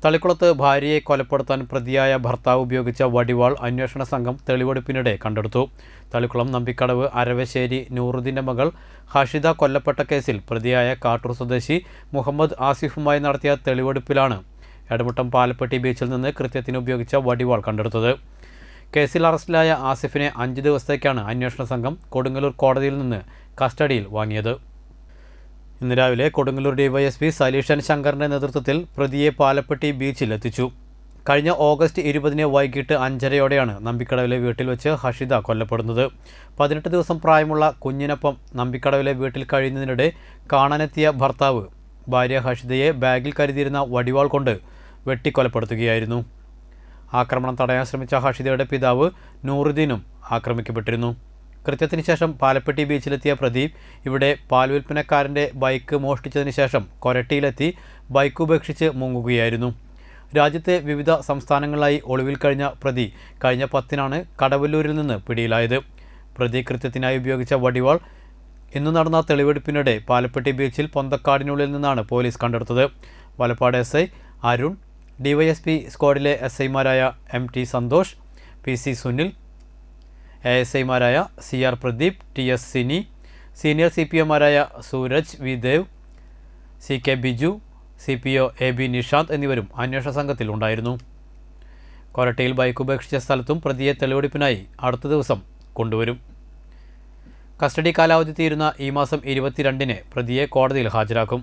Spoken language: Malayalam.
തളിക്കുളത്ത് ഭാര്യയെ കൊലപ്പെടുത്താൻ പ്രതിയായ ഭർത്താവ് ഉപയോഗിച്ച വടിവാൾ അന്വേഷണ സംഘം തെളിവെടുപ്പിനിടെ കണ്ടെടുത്തു. തളിക്കുളം നമ്പിക്കടവ് അരവശ്ശേരി നൂറുദ്ദീൻ്റെ മകൾ ഹഷിത കൊല്ലപ്പെട്ട കേസിൽ പ്രതിയായ കാട്ടൂർ സ്വദേശി മുഹമ്മദ് ആസിഫുമായി നടത്തിയ തെളിവെടുപ്പിലാണ് എടമുട്ടം പാലപ്പെട്ടി ബീച്ചിൽ നിന്ന് കൃത്യത്തിന് ഉപയോഗിച്ച വടിവാൾ കണ്ടെടുത്തത്. കേസിൽ അറസ്റ്റിലായ ആസിഫിനെ 5 ദിവസത്തേക്കാണ് അന്വേഷണ സംഘം കൊടുങ്ങല്ലൂർ കോടതിയിൽ നിന്ന് കസ്റ്റഡിയിൽ വാങ്ങിയത്. ഇന്ന് രാവിലെ കൊടുങ്ങല്ലൂർ ഡിവൈഎസ്പി സലീഷൻ ശങ്കറിൻ്റെ നേതൃത്വത്തിൽ പ്രതിയെ പാലപ്പെട്ടി ബീച്ചിൽ എത്തിച്ചു. കഴിഞ്ഞ ഓഗസ്റ്റ് 20 വൈകിട്ട് 5:30 നമ്പിക്കടവിലെ വീട്ടിൽ വെച്ച് ഹഷിത കൊല്ലപ്പെടുന്നത്. 18 ദിവസം പ്രായമുള്ള കുഞ്ഞിനൊപ്പം നമ്പിക്കടവിലെ വീട്ടിൽ കഴിയുന്നതിനിടെ കാണാനെത്തിയ ഭർത്താവ് ഭാര്യ ഹഷിതയെ ബാഗിൽ കരുതിയിരുന്ന വടിവാൾ കൊണ്ട് വെട്ടിക്കൊലപ്പെടുത്തുകയായിരുന്നു. ആക്രമണം തടയാൻ ശ്രമിച്ച ഹഷിതയുടെ പിതാവ് നൂറുദ്ദീനും ആക്രമിക്കപ്പെട്ടിരുന്നു. കൃത്യത്തിന് ശേഷം പാലപ്പെട്ടി ബീച്ചിലെത്തിയ പ്രദീപ് ഇവിടെ പാൽ വിൽപ്പനക്കാരൻ്റെ ബൈക്ക് മോഷ്ടിച്ചതിന് ശേഷം കൊരട്ടിയിലെത്തി ബൈക്ക് ഉപേക്ഷിച്ച് മുങ്ങുകയായിരുന്നു. രാജ്യത്തെ വിവിധ സംസ്ഥാനങ്ങളിലായി ഒളിവിൽ കഴിഞ്ഞ പ്രതി കഴിഞ്ഞ 10 കടവല്ലൂരിൽ നിന്ന് പിടിയിലായത്. പ്രതി കൃത്യത്തിനായി ഉപയോഗിച്ച വടിവാൾ ഇന്ന് നടന്ന തെളിവെടുപ്പിനിടെ പാലപ്പെട്ടി ബീച്ചിൽ പൊന്തക്കാടിനുള്ളിൽ നിന്നാണ് പോലീസ് കണ്ടെടുത്തത്. Valappad S I Arun, DYSP സ്ക്വാഡിലെ SI-മാരായ MT സന്തോഷ്, PC സുനിൽ, ASI-മാരായ CR Pradeep, TS Sini, senior CPO-മാരായ Sooraj V Dev, CK Biju, CPO AB Nishanth എന്നിവരും അന്വേഷണ സംഘത്തിൽ ഉണ്ടായിരുന്നു. കൊരട്ടയിൽ ബൈക്ക് ഉപേക്ഷിച്ച സ്ഥലത്തും പ്രതിയെ തെളിവെടുപ്പിനായി അടുത്ത ദിവസം കൊണ്ടുവരും. കസ്റ്റഡി കാലാവധി തീരുന്ന ഈ മാസം 22 പ്രതിയെ കോടതിയിൽ ഹാജരാക്കും.